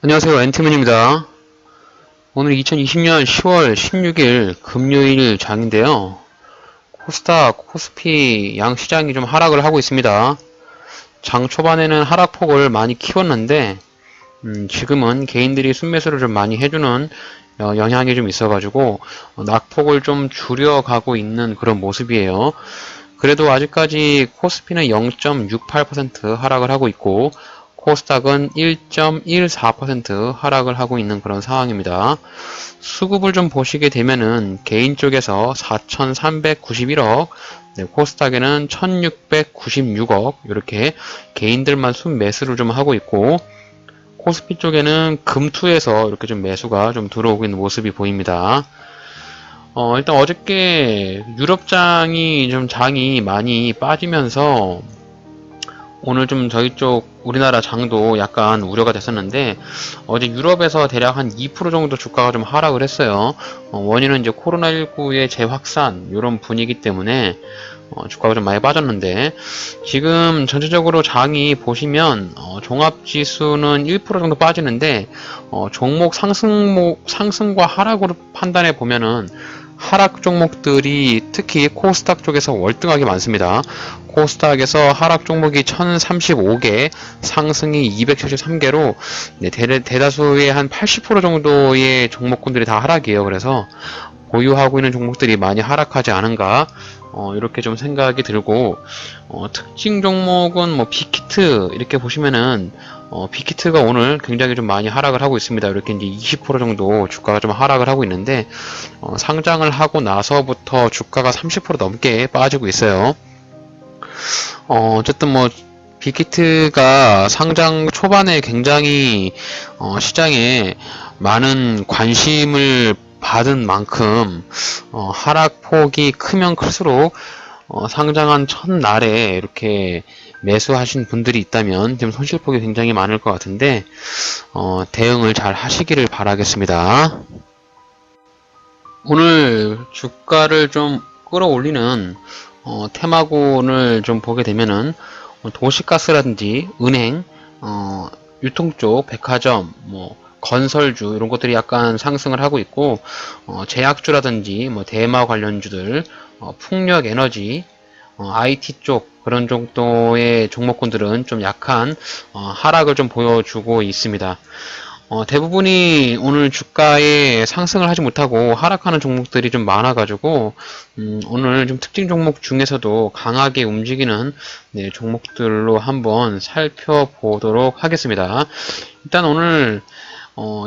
안녕하세요. 엔티맨입니다. 오늘 2020년 10월 16일 금요일 장인데요. 코스닥, 코스피 양 시장이 좀 하락을 하고 있습니다. 장 초반에는 하락폭을 많이 키웠는데 지금은 개인들이 순매수를 좀 많이 해주는 영향이 좀 있어가지고 낙폭을 좀 줄여가고 있는 그런 모습이에요. 그래도 아직까지 코스피는 0.68% 하락을 하고 있고 코스닥은 1.14% 하락을 하고 있는 그런 상황입니다. 수급을 좀 보시게 되면은 개인 쪽에서 4,391억, 코스닥에는 1,696억 이렇게 개인들만 순매수를 좀 하고 있고 코스피 쪽에는 금투에서 이렇게 좀 매수가 좀 들어오고 있는 모습이 보입니다. 일단 어저께 유럽장이 좀 장이 많이 빠지면서 오늘 좀 저희 쪽 우리나라 장도 약간 우려가 됐었는데 어제 유럽에서 대략 한 2% 정도 주가가 좀 하락을 했어요. 원인은 이제 코로나19의 재확산 이런 분위기 때문에 주가가 좀 많이 빠졌는데 지금 전체적으로 장이 보시면 종합지수는 1% 정도 빠지는데 종목 상승과 하락으로 판단해 보면은 하락 종목들이 특히 코스닥 쪽에서 월등하게 많습니다. 코스닥에서 하락 종목이 1035개, 상승이 273개로 대다수의 한 80% 정도의 종목군들이 다 하락이에요. 그래서 보유하고 있는 종목들이 많이 하락하지 않은가 이렇게 좀 생각이 들고 특징 종목은 뭐 빅히트 이렇게 보시면은 빅히트가 오늘 굉장히 좀 많이 하락을 하고 있습니다. 이렇게 이제 20% 정도 주가가 좀 하락을 하고 있는데 상장을 하고 나서부터 주가가 30% 넘게 빠지고 있어요. 어쨌든 뭐 빅히트가 상장 초반에 굉장히 시장에 많은 관심을 받은 만큼 하락폭이 크면 클수록 상장한 첫날에 이렇게 매수하신 분들이 있다면 지금 손실폭이 굉장히 많을 것 같은데 대응을 잘 하시기를 바라겠습니다. 오늘 주가를 좀 끌어올리는 테마군을 좀 보게 되면은 도시가스라든지 은행, 유통 쪽, 백화점, 뭐 건설주 이런 것들이 약간 상승을 하고 있고 제약주라든지 뭐 대마 관련주들, 풍력 에너지, IT 쪽 그런 정도의 종목군들은 좀 약한 하락을 좀 보여주고 있습니다. 대부분이 오늘 주가에 상승을 하지 못하고 하락하는 종목들이 좀 많아가지고 오늘 좀 특징 종목 중에서도 강하게 움직이는 종목들로 한번 살펴보도록 하겠습니다. 일단 오늘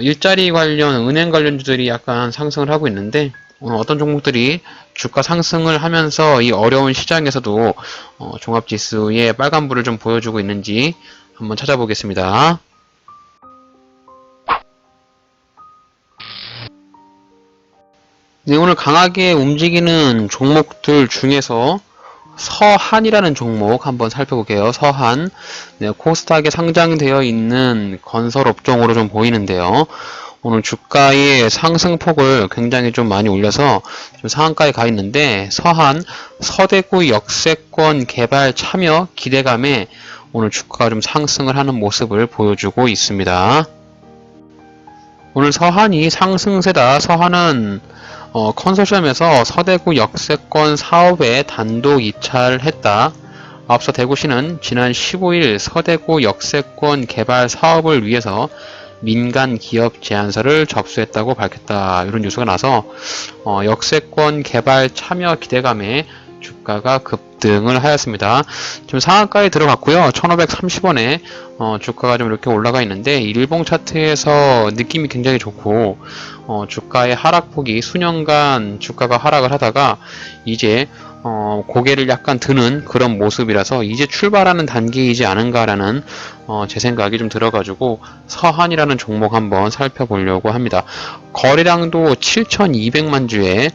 일자리 관련 은행 관련주들이 약간 상승을 하고 있는데 오늘 어떤 종목들이 주가 상승을 하면서 이 어려운 시장에서도 종합지수의 빨간불을 좀 보여주고 있는지 한번 찾아보겠습니다. 네, 오늘 강하게 움직이는 종목들 중에서 서한이라는 종목 한번 살펴볼게요. 서한. 네, 코스닥에 상장되어 있는 건설업종으로 좀 보이는데요. 오늘 주가의 상승폭을 굉장히 좀 많이 올려서 좀 상한가에 가 있는데 서한, 서대구 역세권 개발 참여 기대감에 오늘 주가가 좀 상승을 하는 모습을 보여주고 있습니다. 오늘 서한이 상승세다. 서한은 컨소시엄에서 서대구 역세권 사업에 단독 입찰했다. 앞서 대구시는 지난 15일 서대구 역세권 개발 사업을 위해서 민간 기업 제안서를 접수했다고 밝혔다. 이런 뉴스가 나서 역세권 개발 참여 기대감에 주가가 급등을 하였습니다. 지금 상한가에 들어갔고요. 1530원에 주가가 좀 이렇게 올라가 있는데 일봉 차트에서 느낌이 굉장히 좋고 주가의 하락폭이 수년간 주가가 하락을 하다가 이제 고개를 약간 드는 그런 모습이라서 이제 출발하는 단계이지 않은가라는 제 생각이 좀 들어가지고 서한이라는 종목 한번 살펴보려고 합니다. 거래량도 7200만 주에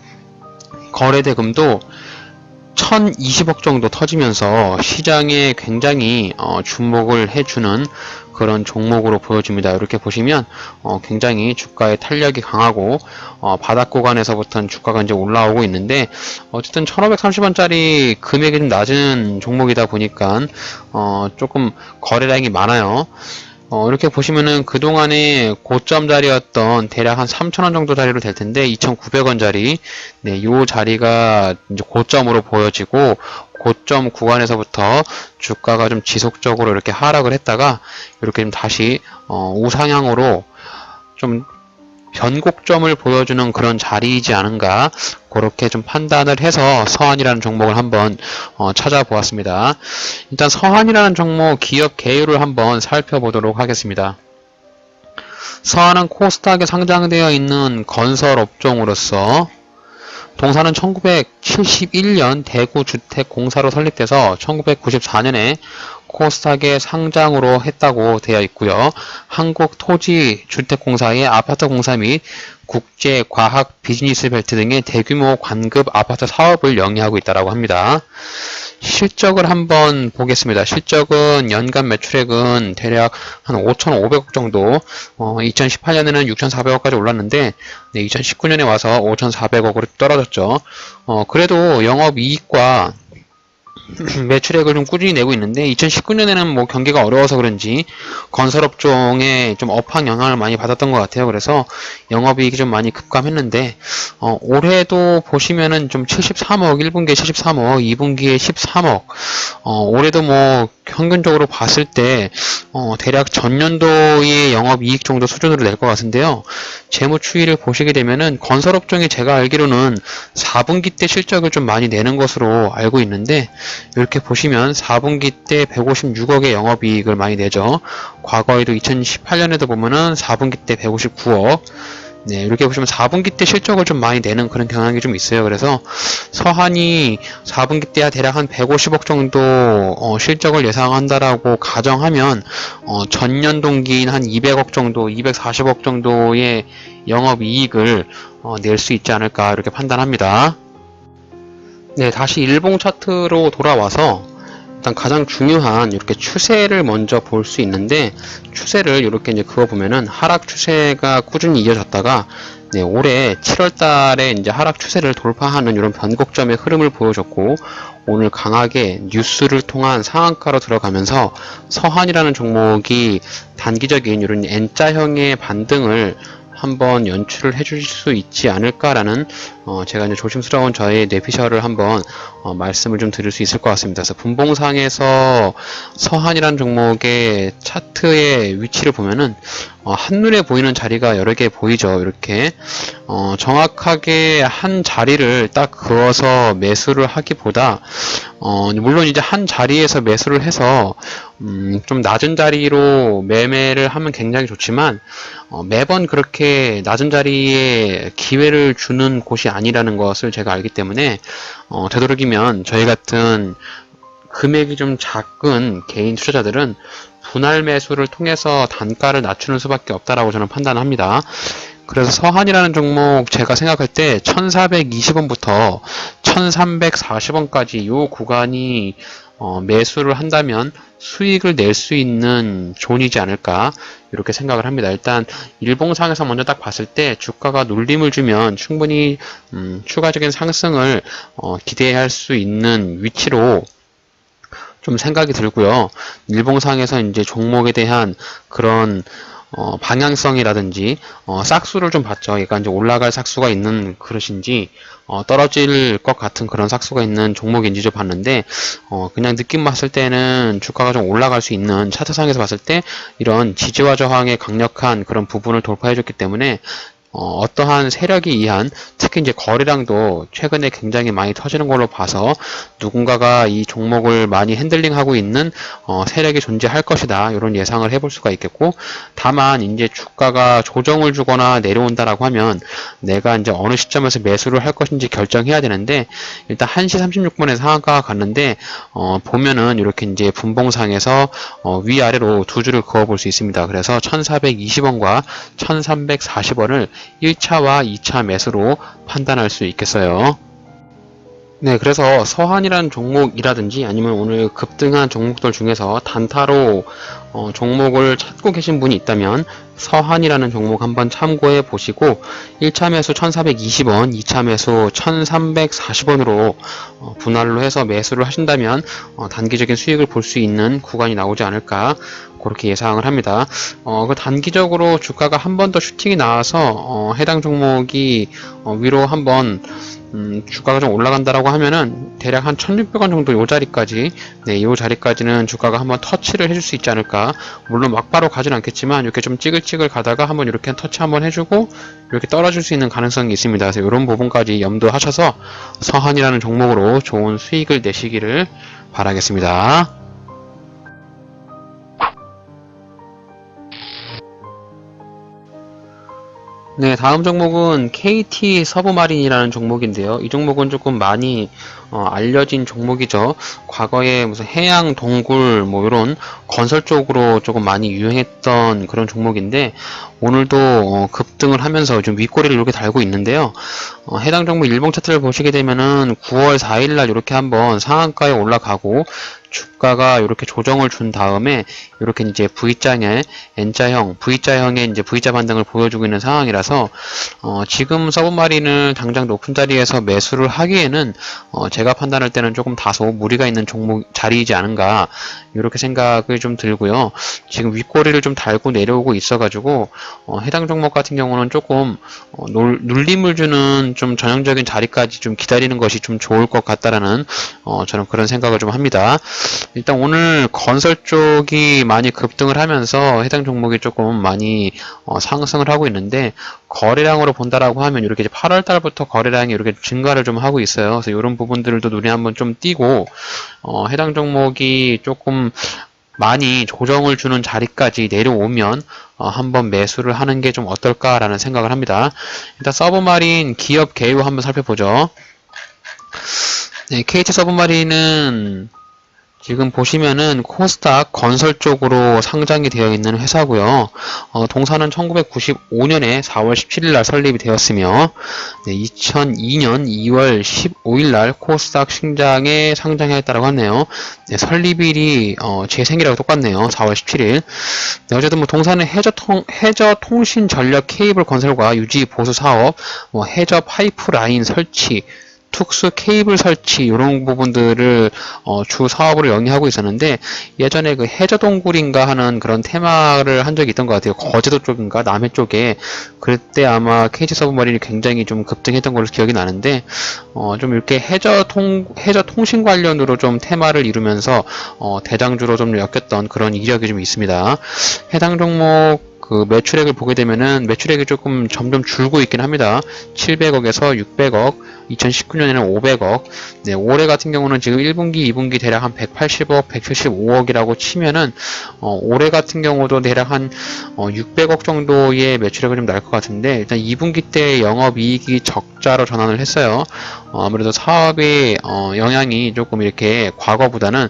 거래대금도 1020억 정도 터지면서 시장에 굉장히 주목을 해주는 그런 종목으로 보여집니다. 이렇게 보시면 굉장히 주가의 탄력이 강하고 바닥 구간에서부터는 주가가 이제 올라오고 있는데 어쨌든 1530원짜리 금액이 좀 낮은 종목이다 보니까 조금 거래량이 많아요. 이렇게 보시면은 그동안에 고점 자리였던 대략 한 3,000원 정도 자리로 될 텐데 2,900원 자리, 네, 요 자리가 이제 고점으로 보여지고 고점 구간에서부터 주가가 좀 지속적으로 이렇게 하락을 했다가 이렇게 좀 다시 우상향으로 좀 변곡점을 보여주는 그런 자리이지 않은가, 그렇게 좀 판단을 해서 서한이라는 종목을 한번 찾아보았습니다. 일단 서한이라는 종목 기업 개요를 한번 살펴보도록 하겠습니다. 서한은 코스닥에 상장되어 있는 건설 업종으로서 동사는 1971년 대구주택공사로 설립돼서 1994년에 코스닥에 상장으로 했다고 되어 있고요. 한국토지주택공사의 아파트 공사 및 국제과학 비즈니스 벨트 등의 대규모 관급 아파트 사업을 영위하고 있다고 합니다. 실적을 한번 보겠습니다. 실적은 연간 매출액은 대략 한 5,500억 정도, 2018년에는 6,400억까지 올랐는데, 네, 2019년에 와서 5,400억으로 떨어졌죠. 그래도 영업이익과 매출액을 좀 꾸준히 내고 있는데 2019년에는 뭐 경기가 어려워서 그런지 건설업종에 좀 업황 영향을 많이 받았던 것 같아요. 그래서 영업이익이 좀 많이 급감했는데 올해도 보시면은 좀 73억, 1분기에 73억, 2분기에 13억, 올해도 뭐 평균적으로 봤을 때 대략 전년도의 영업이익 정도 수준으로 낼 것 같은데요. 재무 추이를 보시게 되면은 건설업종이 제가 알기로는 4분기 때 실적을 좀 많이 내는 것으로 알고 있는데 이렇게 보시면 4분기 때 156억의 영업이익을 많이 내죠. 과거에도 2018년에도 보면은 4분기 때 159억. 네, 이렇게 보시면 4분기 때 실적을 좀 많이 내는 그런 경향이 좀 있어요. 그래서 서한이 4분기 때야 대략 한 150억 정도 실적을 예상한다라고 가정하면 전년 동기인 한 200억 정도, 240억 정도의 영업이익을 낼 수 있지 않을까 이렇게 판단합니다. 네, 다시 일봉 차트로 돌아와서 일단 가장 중요한 이렇게 추세를 먼저 볼 수 있는데, 추세를 이렇게 이제 그어보면은 하락 추세가 꾸준히 이어졌다가 네, 올해 7월 달에 이제 하락 추세를 돌파하는 이런 변곡점의 흐름을 보여줬고, 오늘 강하게 뉴스를 통한 상한가로 들어가면서 서한이라는 종목이 단기적인 이런 N자형의 반등을 한번 연출을 해줄 수 있지 않을까라는 제가 이제 조심스러운 저의 뇌피셜을 한번 말씀을 좀 드릴 수 있을 것 같습니다. 그래서 분봉상에서 서한이라는 종목의 차트의 위치를 보면은 한눈에 보이는 자리가 여러 개 보이죠. 이렇게 정확하게 한 자리를 딱 그어서 매수를 하기보다 물론 이제 한 자리에서 매수를 해서 좀 낮은 자리로 매매를 하면 굉장히 좋지만 매번 그렇게 낮은 자리에 기회를 주는 곳이 아니라는 것을 제가 알기 때문에 되도록이면 저희 같은 금액이 좀 작은 개인 투자자들은 분할 매수를 통해서 단가를 낮추는 수밖에 없다라고 저는 판단합니다. 그래서 서한이라는 종목 제가 생각할 때 1420원부터 1340원까지 이 구간이 매수를 한다면 수익을 낼 수 있는 존이지 않을까 이렇게 생각을 합니다. 일단 일봉상에서 먼저 딱 봤을 때 주가가 눌림을 주면 충분히 추가적인 상승을 기대할 수 있는 위치로 좀 생각이 들고요. 일봉상에서 이제 종목에 대한 그런 방향성이라든지 싹수를 좀 봤죠. 얘가 이제 올라갈 싹수가 있는 그릇인지 떨어질 것 같은 그런 싹수가 있는 종목인지 좀 봤는데 그냥 느낌 봤을 때는 주가가 좀 올라갈 수 있는 차트상에서 봤을 때 이런 지지와 저항의 강력한 그런 부분을 돌파해 줬기 때문에 어떠한 세력이 이한 특히 이제 거래량도 최근에 굉장히 많이 터지는 걸로 봐서 누군가가 이 종목을 많이 핸들링하고 있는 세력이 존재할 것이다 이런 예상을 해볼 수가 있겠고, 다만 이제 주가가 조정을 주거나 내려온다라고 하면 내가 이제 어느 시점에서 매수를 할 것인지 결정해야 되는데, 일단 1시 36분에 상한가가 갔는데 보면은 이렇게 이제 분봉상에서 위아래로 두 줄을 그어 볼 수 있습니다. 그래서 1420원과 1340원을 1차와 2차 매수로 판단할 수 있겠어요. 네, 그래서 서한이라는 종목이라든지 아니면 오늘 급등한 종목들 중에서 단타로 종목을 찾고 계신 분이 있다면 서한이라는 종목 한번 참고해 보시고 1차 매수 1420원, 2차 매수 1340원으로 분할로 해서 매수를 하신다면 단기적인 수익을 볼 수 있는 구간이 나오지 않을까, 그렇게 예상을 합니다. 그 단기적으로 주가가 한 번 더 슈팅이 나와서 해당 종목이 위로 한번 주가가 좀 올라간다라고 하면은 대략 한 1600원 정도 요 자리까지, 네, 요 자리까지는 주가가 한번 터치를 해줄 수 있지 않을까. 물론 막바로 가진 않겠지만 이렇게 좀 찌글찌글 가다가 한번 이렇게 터치 한번 해주고 이렇게 떨어질 수 있는 가능성이 있습니다. 그래서 이런 부분까지 염두하셔서 서한이라는 종목으로 좋은 수익을 내시기를 바라겠습니다. 네, 다음 종목은 KT 서브마린이라는 종목인데요. 이 종목은 조금 많이 알려진 종목이죠. 과거에 무슨 해양 동굴 뭐 이런 건설 쪽으로 조금 많이 유행했던 그런 종목인데 오늘도 급등을 하면서 요즘 윗꼬리를 이렇게 달고 있는데요. 해당 종목 일봉 차트를 보시게 되면은 9월 4일날 이렇게 한번 상한가에 올라가고 주가가 이렇게 조정을 준 다음에 이렇게 이제 V자의 N자형, V자형의 이제 V자 반등을 보여주고 있는 상황이라서 지금 서브마린을 당장 높은 자리에서 매수를 하기에는 제가 판단할 때는 조금 다소 무리가 있는 종목 자리이지 않은가 이렇게 생각이 좀 들고요. 지금 윗꼬리를 좀 달고 내려오고 있어가지고 해당 종목 같은 경우는 조금 눌림을 주는 좀 전형적인 자리까지 좀 기다리는 것이 좀 좋을 것 같다라는 저는 그런 생각을 좀 합니다. 일단 오늘 건설 쪽이 많이 급등을 하면서 해당 종목이 조금 많이 상승을 하고 있는데 거래량으로 본다라고 하면 이렇게 이제 8월 달부터 거래량이 이렇게 증가를 좀 하고 있어요. 그래서 이런 부분들도 눈에 한번 좀 띄고 해당 종목이 조금 많이 조정을 주는 자리까지 내려오면 한번 매수를 하는 게 좀 어떨까라는 생각을 합니다. 일단 서브마린 기업 개요 한번 살펴보죠. 네, KT 서브마린은 지금 보시면은 코스닥 건설 쪽으로 상장이 되어 있는 회사고요. 동사는 1995년에 4월 17일 날 설립이 되었으며 2002년 2월 15일 날 코스닥 신장에 상장했다고 하네요. 네, 설립일이 제 생일하고 똑같네요. 4월 17일. 네, 어쨌든 뭐 동사는 해저 통신 전력 케이블 건설과 유지 보수 사업, 뭐 해저 파이프 라인 설치, 특수 케이블 설치 이런 부분들을 주 사업으로 영위하고 있었는데 예전에 그 해저동굴인가 하는 그런 테마를 한 적이 있던 것 같아요. 거제도 쪽인가 남해 쪽에 그때 아마 KT 서브마린이 굉장히 좀 급등했던 걸로 기억이 나는데 좀 이렇게 해저 통신 관련으로 좀 테마를 이루면서 대장주로 좀 엮였던 그런 이력이 좀 있습니다. 해당 종목 그 매출액을 보게 되면은 매출액이 조금 점점 줄고 있긴 합니다. 700억에서 600억, 2019년에는 500억. 네, 올해 같은 경우는 지금 1분기, 2분기 대략 한 180억, 175억이라고 치면은 올해 같은 경우도 대략 한 600억 정도의 매출액을 좀 날 것 같은데 일단 2분기 때 영업이익이 적자로 전환을 했어요. 아무래도 사업의 영향이 조금 이렇게 과거보다는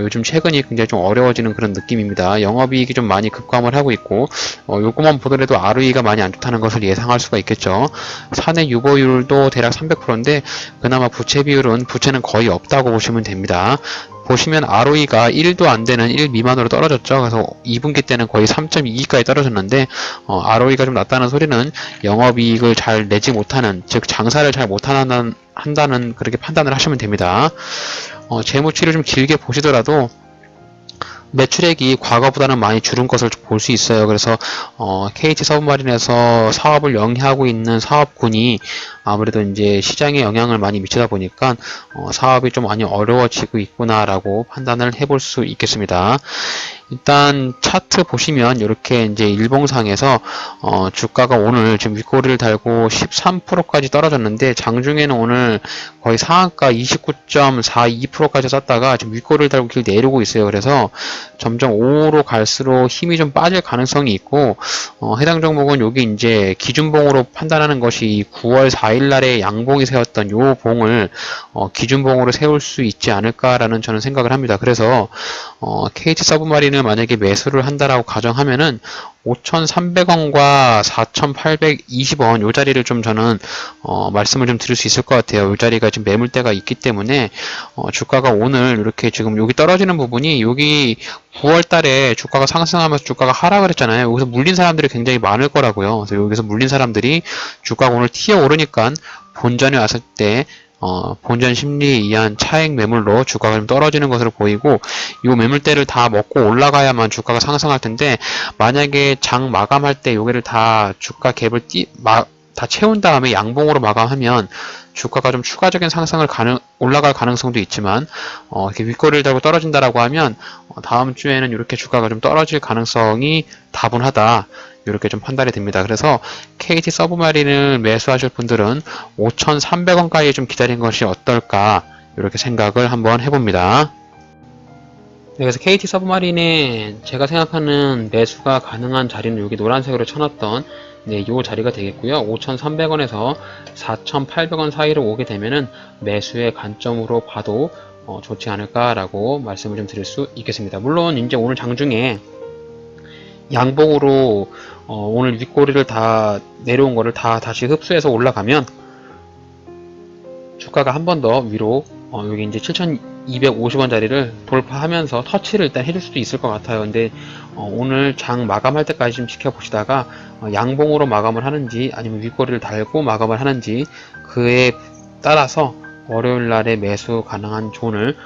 요즘 최근이 굉장히 좀 어려워지는 그런 느낌입니다. 영업이익이 좀 많이 급감을 하고 있고 요거만 보더라도 ROE가 많이 안 좋다는 것을 예상할 수가 있겠죠. 사내 유보율도 대략 300%인데 그나마 부채는 거의 없다고 보시면 됩니다. 보시면 ROE가 1도 안 되는 1 미만으로 떨어졌죠. 그래서 2분기 때는 거의 3.22까지 떨어졌는데 ROE가 좀 낮다는 소리는 영업이익을 잘 내지 못하는, 즉 장사를 잘 못한다는 그렇게 판단을 하시면 됩니다. 재무치를 좀 길게 보시더라도 매출액이 과거보다는 많이 줄은 것을 볼 수 있어요. 그래서 KT 서브마린에서 사업을 영위하고 있는 사업군이 아무래도 이제 시장에 영향을 많이 미치다 보니까 사업이 좀 많이 어려워지고 있구나라고 판단을 해볼 수 있겠습니다. 일단 차트 보시면 이렇게 이제 일봉상에서 주가가 오늘 지금 윗꼬리를 달고 13%까지 떨어졌는데 장중에는 오늘 거의 상한가 29.42%까지 쐈다가 지금 윗꼬리를 달고 길 내려오고 있어요. 그래서 점점 5로 갈수록 힘이 좀 빠질 가능성이 있고 해당 종목은 여기 이제 기준봉으로 판단하는 것이 9월 4일 날에 양봉이 세웠던 요 봉을 기준봉으로 세울 수 있지 않을까라는 저는 생각을 합니다. 그래서 KT 서브마린을 만약에 매수를 한다라고 가정하면은 5,300원과 4,820원 요 자리를 좀 저는 말씀을 좀 드릴 수 있을 것 같아요. 요 자리가 지금 매물대가 있기 때문에 주가가 오늘 이렇게 지금 여기 떨어지는 부분이 여기 9월 달에 주가가 상승하면서 주가가 하락을 했잖아요. 여기서 물린 사람들이 굉장히 많을 거라고요. 그래서 여기서 물린 사람들이 주가가 오늘 튀어 오르니까 본전에 왔을 때 본전 심리에 의한 차익 매물로 주가가 좀 떨어지는 것으로 보이고, 이 매물대를 다 먹고 올라가야만 주가가 상승할 텐데, 만약에 장 마감할 때 요게를 다 주가 갭을 다 채운 다음에 양봉으로 마감하면 주가가 좀 추가적인 상승을 올라갈 가능성도 있지만, 이렇게 윗꼬리를 달고 떨어진다라고 하면 다음 주에는 이렇게 주가가 좀 떨어질 가능성이 다분하다, 이렇게 좀 판단이 됩니다. 그래서 KT 서브마린을 매수하실 분들은 5,300원까지 좀 기다린 것이 어떨까, 이렇게 생각을 한번 해봅니다. 네, 그래서 KT 서브마린에 제가 생각하는 매수가 가능한 자리는 여기 노란색으로 쳐놨던 요 자리가 되겠고요. 5,300원에서 4,800원 사이로 오게 되면은 매수의 관점으로 봐도 좋지 않을까라고 말씀을 좀 드릴 수 있겠습니다. 물론 이제 오늘 장중에 양봉으로 오늘 윗꼬리를 다 내려온 거를 다 다시 흡수해서 올라가면 주가가 한 번 더 위로 여기 이제 7,250원짜리를 돌파하면서 터치를 일단 해줄 수도 있을 것 같아요. 근데 오늘 장 마감할 때까지 좀 지켜보시다가 양봉으로 마감을 하는지 아니면 윗꼬리를 달고 마감을 하는지 그에 따라서 월요일날에 매수 가능한 존을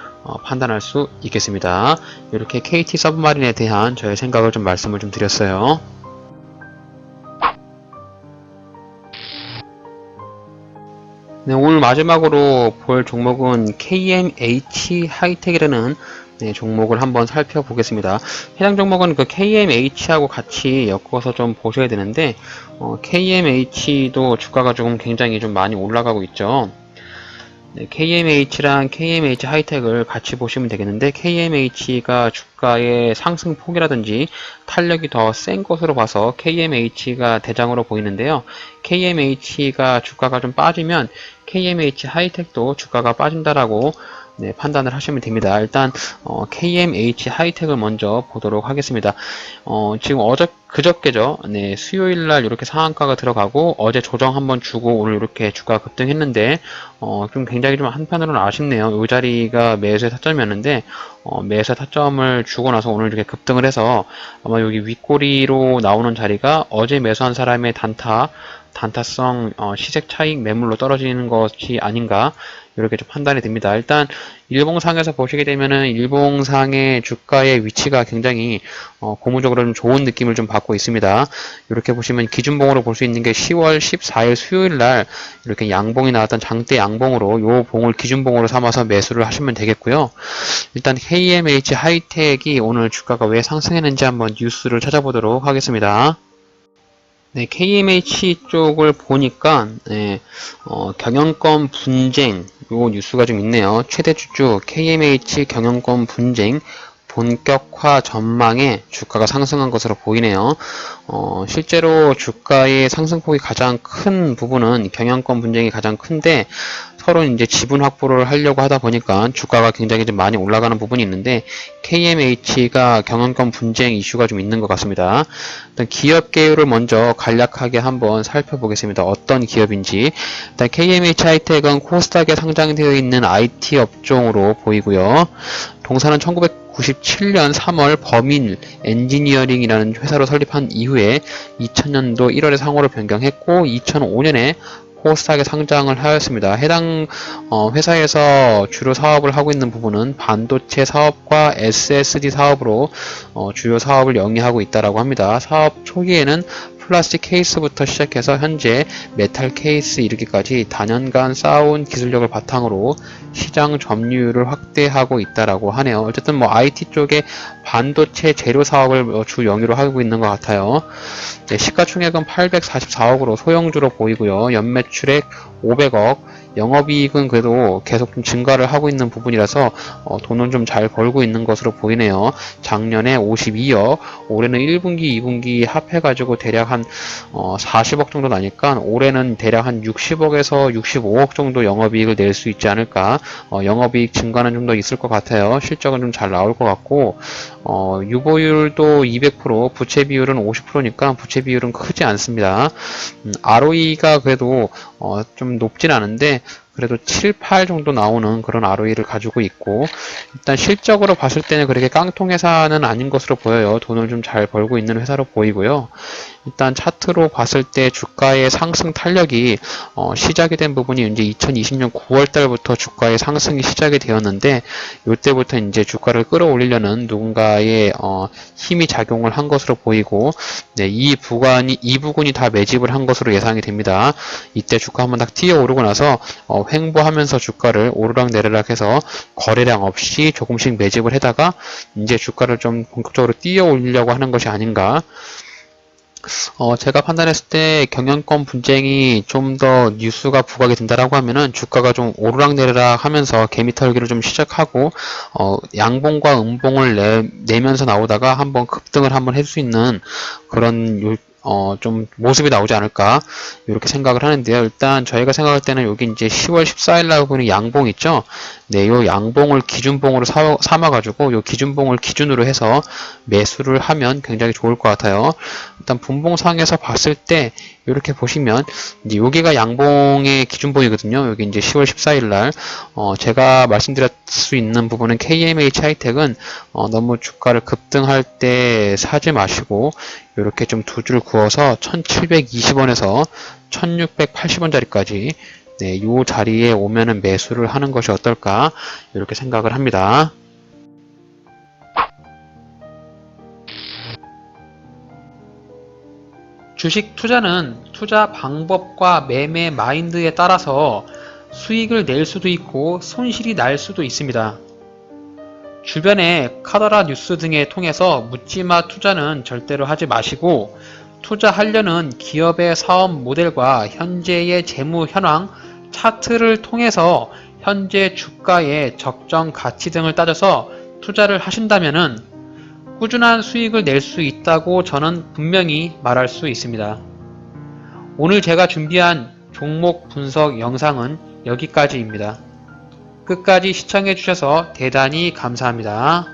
판단할 수 있겠습니다. 이렇게 KT 서브마린에 대한 저의 생각을 좀 말씀을 좀 드렸어요. 네, 오늘 마지막으로 볼 종목은 KMH 하이텍이라는 종목을 한번 살펴보겠습니다. 해당 종목은 그 KMH하고 같이 엮어서 좀 보셔야 되는데, KMH도 주가가 조금 굉장히 좀 많이 올라가고 있죠. 네, KMH랑 KMH 하이텍을 같이 보시면 되겠는데, KMH가 주가의 상승폭이라든지 탄력이 더 센 것으로 봐서 KMH가 대장으로 보이는데요. KMH가 주가가 좀 빠지면 KMH 하이텍도 주가가 빠진다라고 판단을 하시면 됩니다. 일단 KMH 하이텍을 먼저 보도록 하겠습니다. 지금 그저께죠. 네, 수요일날 이렇게 상한가가 들어가고 어제 조정 한번 주고 오늘 이렇게 주가 급등했는데 좀 굉장히 좀 한편으로는 아쉽네요. 이 자리가 매수의 타점이었는데 매수의 타점을 주고 나서 오늘 이렇게 급등을 해서 아마 여기 윗꼬리로 나오는 자리가 어제 매수한 사람의 단타성 시색 차익 매물로 떨어지는 것이 아닌가, 이렇게 좀 판단이 됩니다. 일단 일봉상에서 보시게 되면은 일봉상의 주가의 위치가 굉장히 고무적으로 좀 좋은 느낌을 좀 받고 있습니다. 이렇게 보시면 기준봉으로 볼 수 있는 게 10월 14일 수요일 날 이렇게 양봉이 나왔던 장대 양봉으로 요 봉을 기준봉으로 삼아서 매수를 하시면 되겠고요. 일단 KMH 하이텍이 오늘 주가가 왜 상승했는지 한번 뉴스를 찾아보도록 하겠습니다. 네, KMH 쪽을 보니까 경영권 분쟁 요 뉴스가 좀 있네요. 최대 주주 KMH 경영권 분쟁 본격화 전망에 주가가 상승한 것으로 보이네요. 실제로 주가의 상승폭이 가장 큰 부분은 경영권 분쟁이 가장 큰데, 서로 이제 지분 확보를 하려고 하다 보니까 주가가 굉장히 좀 많이 올라가는 부분이 있는데, KMH가 경영권 분쟁 이슈가 좀 있는 것 같습니다. 일단 기업 개요를 먼저 간략하게 한번 살펴보겠습니다. 어떤 기업인지. 일단 KMH 하이텍은 코스닥에 상장되어 있는 IT 업종으로 보이고요. 동사는 1997년 3월 범인 엔지니어링이라는 회사로 설립한 이후에 2000년도 1월에 상호를 변경했고 2005년에 코스닥에 상장을 하였습니다. 해당 회사에서 주로 사업을 하고 있는 부분은 반도체 사업과 SSD 사업으로 주요 사업을 영위하고 있다고 합니다. 사업 초기에는 플라스틱 케이스부터 시작해서 현재 메탈 케이스 이르기까지 다년간 쌓아온 기술력을 바탕으로 시장 점유율을 확대하고 있다고 하네요. 어쨌든 IT 쪽에 반도체 재료 사업을 주 영위로 하고 있는 것 같아요. 네, 시가총액은 844억으로 소형주로 보이고요. 연매출액 500억, 영업이익은 그래도 계속 좀 증가를 하고 있는 부분이라서 돈은 좀 잘 벌고 있는 것으로 보이네요. 작년에 52억, 올해는 1분기, 2분기 합해가지고 대략 한 40억 정도 나니까 올해는 대략 한 60억에서 65억 정도 영업이익을 낼 수 있지 않을까. 영업이익 증가는 좀 더 있을 것 같아요. 실적은 좀 잘 나올 것 같고, 유보율도 200%, 부채 비율은 50%니까 부채 비율은 크지 않습니다. ROE가 그래도 좀 높진 않은데 그래도 7, 8 정도 나오는 그런 ROE를 가지고 있고, 일단 실적으로 봤을 때는 그렇게 깡통 회사는 아닌 것으로 보여요. 돈을 좀 잘 벌고 있는 회사로 보이고요. 일단 차트로 봤을 때 주가의 상승 탄력이 시작이 된 부분이 이제 2020년 9월 달부터 주가의 상승이 시작이 되었는데, 이때부터 이제 주가를 끌어올리려는 누군가의 힘이 작용을 한 것으로 보이고, 네, 이 부분이 다 매집을 한 것으로 예상이 됩니다. 이때 주가 한번 딱 뛰어 오르고 나서 횡보하면서 주가를 오르락 내리락 해서 거래량 없이 조금씩 매집을 해다가 이제 주가를 좀 본격적으로 뛰어 올리려고 하는 것이 아닌가. 제가 판단했을 때 경영권 분쟁이 좀 더 뉴스가 부각이 된다라고 하면은 주가가 좀 오르락내리락 하면서 개미 털기를 좀 시작하고, 양봉과 음봉을 내면서 나오다가 한번 급등을 한번 해줄 수 있는 그런 좀 모습이 나오지 않을까 이렇게 생각을 하는데요. 일단 저희가 생각할 때는 여기 이제 10월 14일 날 보는 양봉 있죠. 네, 요 양봉을 기준봉으로 삼아가지고 요 기준봉을 기준으로 해서 매수를 하면 굉장히 좋을 것 같아요. 일단 분봉상에서 봤을 때 이렇게 보시면 이제 여기가 양봉의 기준봉이거든요. 여기 이제 10월 14일 날 제가 말씀드릴 수 있는 부분은 KMH 하이텍은 너무 주가를 급등할 때 사지 마시고 이렇게 좀 두 줄 그어서 1720원에서 1680원짜리까지 네, 요 자리에 오면은 매수를 하는 것이 어떨까 이렇게 생각을 합니다. 주식 투자는 투자 방법과 매매 마인드에 따라서 수익을 낼 수도 있고 손실이 날 수도 있습니다. 주변에 카더라 뉴스 등을 통해서 묻지마 투자는 절대로 하지 마시고, 투자하려는 기업의 사업 모델과 현재의 재무 현황, 차트를 통해서 현재 주가의 적정 가치 등을 따져서 투자를 하신다면은 꾸준한 수익을 낼 수 있다고 저는 분명히 말할 수 있습니다. 오늘 제가 준비한 종목 분석 영상은 여기까지입니다. 끝까지 시청해 주셔서 대단히 감사합니다.